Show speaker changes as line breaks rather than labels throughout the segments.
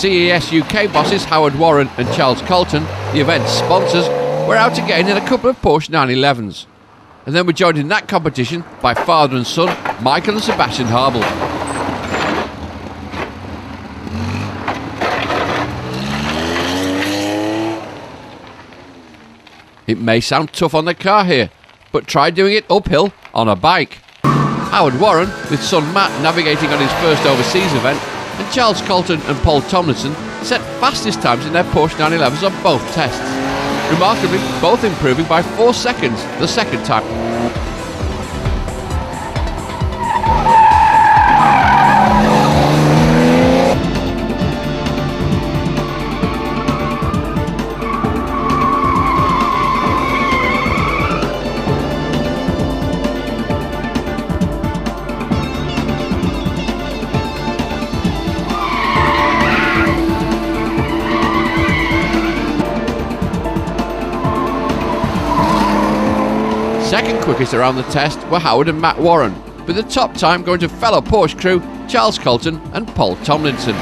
CES UK bosses Howard Warren and Charles Colton, the event's sponsors, were out again in a couple of Porsche 911s. And then were joined in that competition by father and son Michael and Sebastian Harbel. It may sound tough on the car here, but try doing it uphill on a bike. Howard Warren, with son Matt navigating on his first overseas event, and Charles Colton and Paul Tomlinson set fastest times in their Porsche 911s on both tests. Remarkably, both improving by 4 seconds the second time. Second quickest around the test were Howard and Matt Warren, with the top time going to fellow Porsche crew Charles Colton and Paul Tomlinson.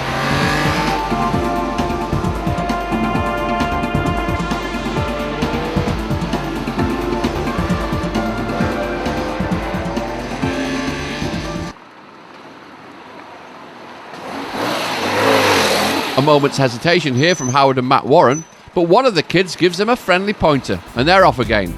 A moment's hesitation here from Howard and Matt Warren, but one of the kids gives them a friendly pointer and they're off again.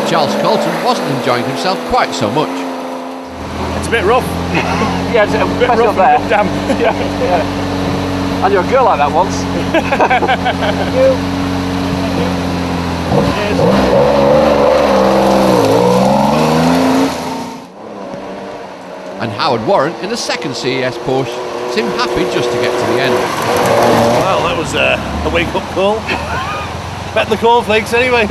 Charles Colton wasn't enjoying himself quite so much.
It's a bit rough.
Yeah, it's a bit rough
up
there.
Damn.
Yeah. And you're a girl like that once.
Thank you.
And Howard Warren in the second CES Porsche seemed happy just to get to the end.
Well, that was a wake-up call. Better than the cornflakes anyway.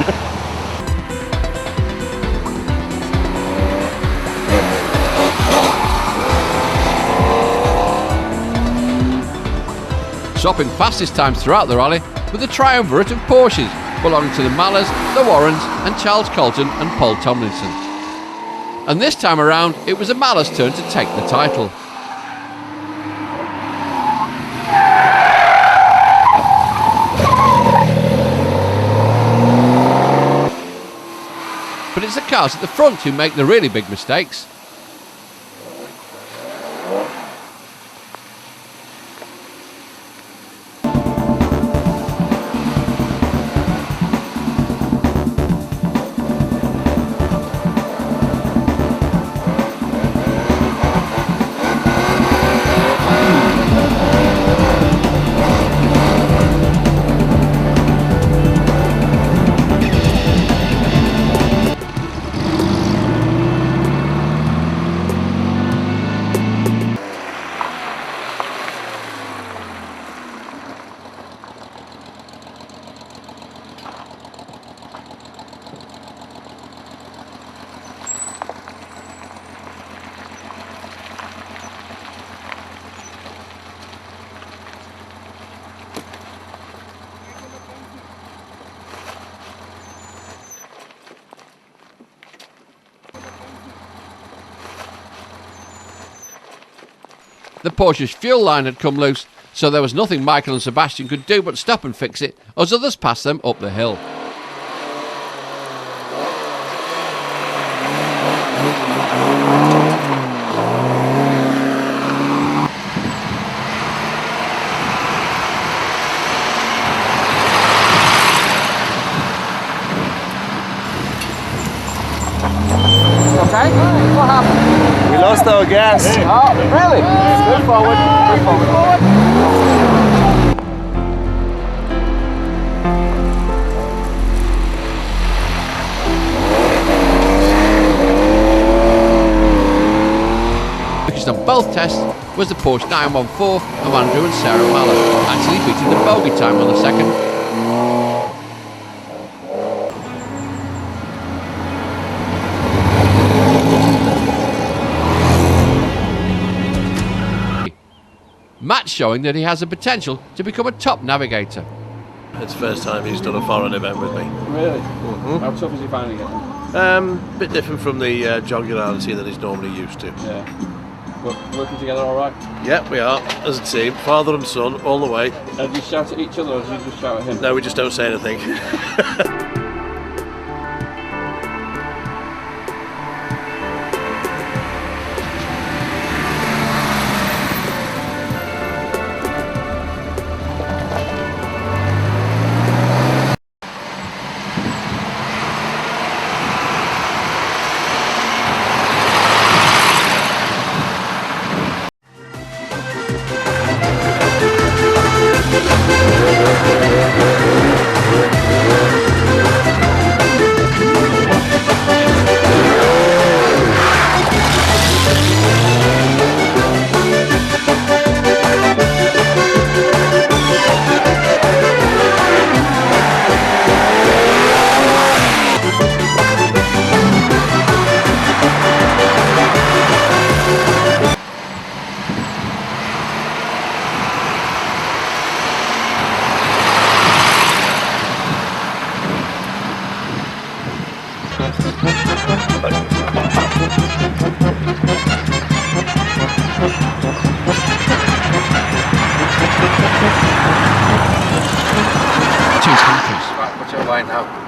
Swapping fastest times throughout the rally with the triumvirate of Porsches belonging to the Mallers, the Warrens and Charles Colton and Paul Tomlinson. And this time around it was the Mallers' turn to take the title. But it's the cars at the front who make the really big mistakes. The Porsche's fuel line had come loose, so there was nothing Michael and Sebastian could do but stop and fix it as others passed them up the hill.
Okay? What happened?
We lost our gas.
Oh, really? Move forward. Move forward.
On both tests was the Porsche 914 of Andrew and Sarah Mallet, actually beating the bogey time on the second. Matt showing that he has the potential to become a top navigator.
It's the first time he's done a foreign event with me.
Really? How tough is he finding it?
Bit different from the jogularity that he's normally used to.
Yeah. But working together all right?
Yep, we are, as a team, father and son, all the way.
Do you shout at each other or do you just shout at him?
No, we just don't say anything.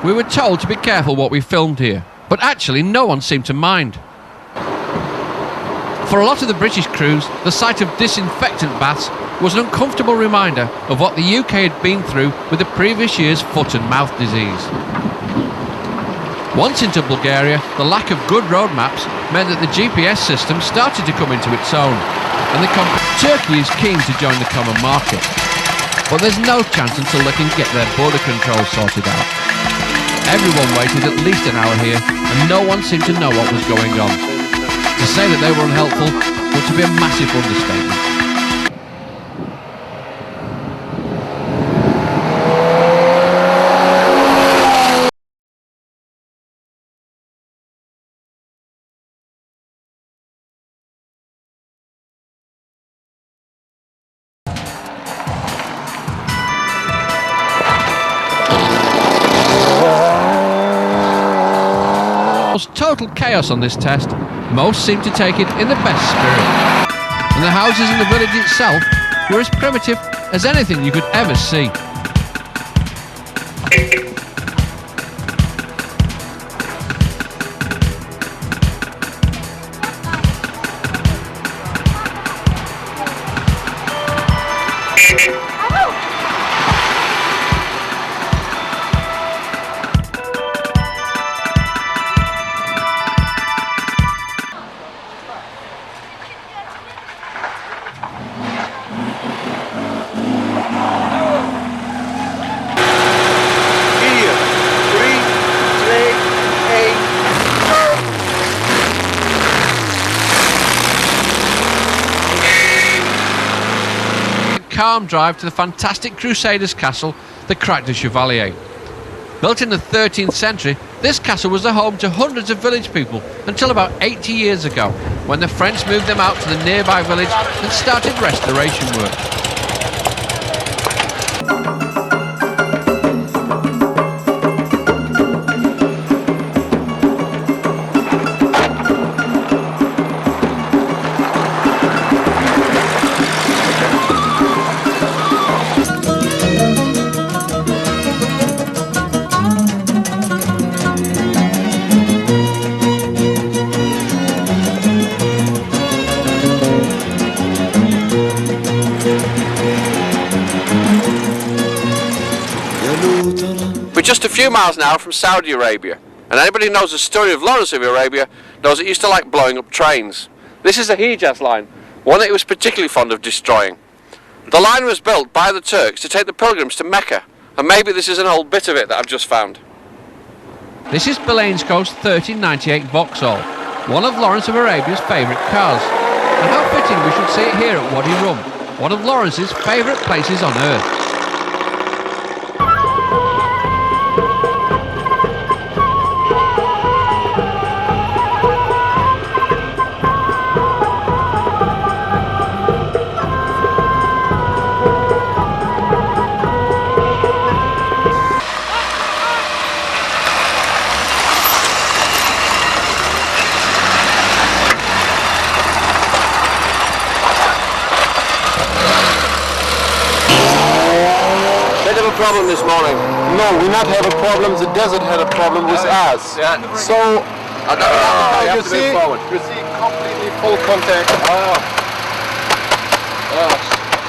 We were told to be careful what we filmed here, but actually no one seemed to mind. For a lot of the British crews, the sight of disinfectant baths was an uncomfortable reminder of what the UK had been through with the previous year's foot and mouth disease. Once into Bulgaria, the lack of good road maps meant that the GPS system started to come into its own, and Turkey is keen to join the common market. But there's no chance until they can get their border control sorted out. Everyone waited at least an hour here, and no one seemed to know what was going on. To say that they were unhelpful would to be a massive understatement. Total chaos on this test. Most seemed to take it in the best spirit. And the houses in the village itself were as primitive as anything you could ever see. Calm drive to the fantastic Crusaders castle, the Crac de Chevalier. Built in the 13th century, this castle was the home to hundreds of village people until about 80 years ago, when the French moved them out to the nearby village and started restoration work. just a few miles now from Saudi Arabia, and anybody who knows the story of Lawrence of Arabia knows it used to like blowing up trains. This is the Hijaz line, one that it was particularly fond of destroying. The line was built by the Turks to take the pilgrims to Mecca, and maybe this is an old bit of it that I've just found. This is Billainsco's 1398 Vauxhall, one of Lawrence of Arabia's favourite cars. And how fitting we should see it here at Wadi Rum, one of Lawrence's favourite places on earth. Problem this morning?
No, we not have a problem. The desert had a problem with us.
Yeah.
So, you see, completely full contact.
Oh,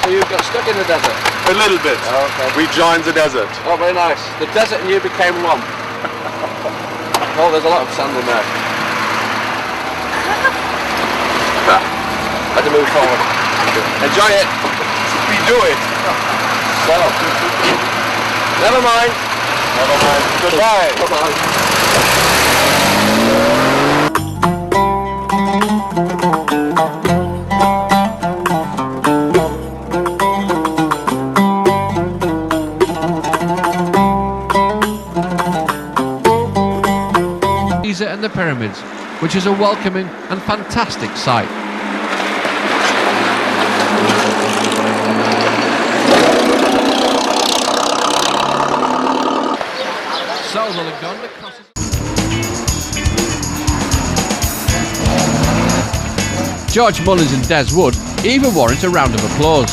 so you got stuck in the desert?
A little bit.
Oh, okay.
We joined the desert.
Oh, very nice. The desert and you became one. Oh, there's a lot of sand in there. Had to move forward. Enjoy it.
We do it.
So, never mind.
Never mind. Goodbye.
Bye-bye. Giza and the pyramids, which is a welcoming and fantastic sight. So the Lagonda crosses. George Mullins and Des Wood even warrant a round of applause.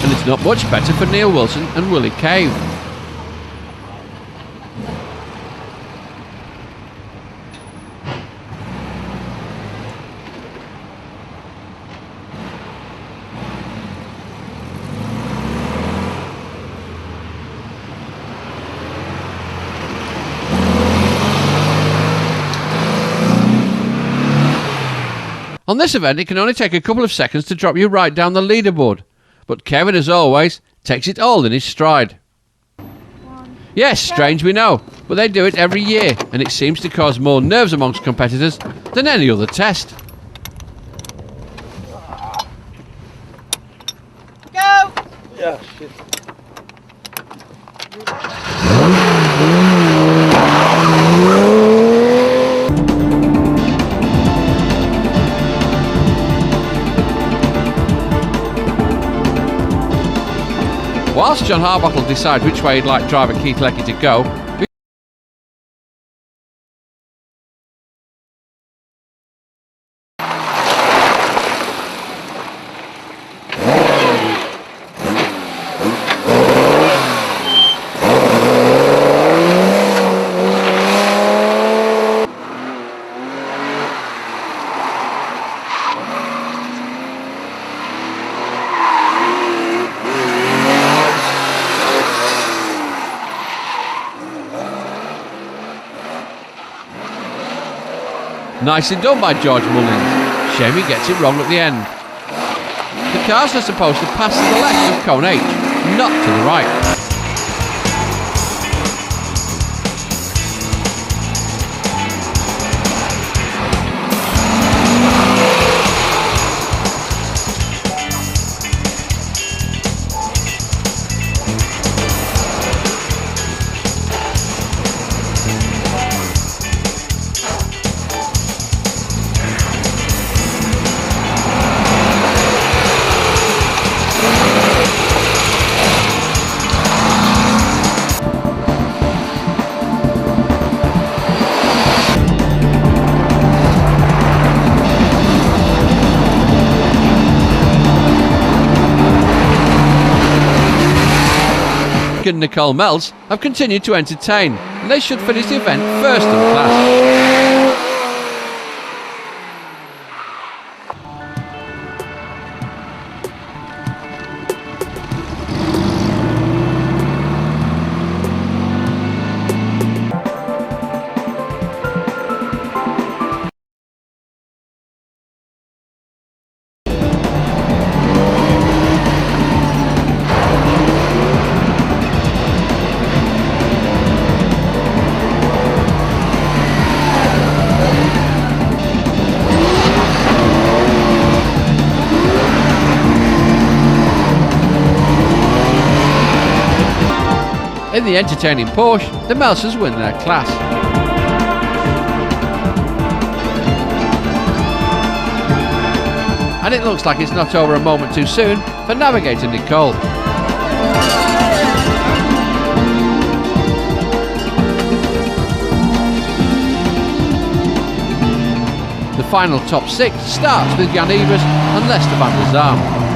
And it's not much better for Neil Wilson and Willie Cave. On this event, it can only take a couple of seconds to drop you right down the leaderboard. But Kevin, as always, takes it all in his stride. Yes, strange we know, but they do it every year, and it seems to cause more nerves amongst competitors than any other test.
Go!
Yeah, shit.
Whilst John Harbottle decides which way he'd like driver Keith Leckie to go, nicely done by George Mullins. Shame he gets it wrong at the end. The cars are supposed to pass to the left of cone H, not to the right. Frank and Nicole Melz have continued to entertain, and they should finish the event first in class. In the entertaining Porsche, the Melzers win their class. And it looks like it's not over a moment too soon for navigator Nicole. The final top 6 starts with Jan Evers and Lester van der Zaam.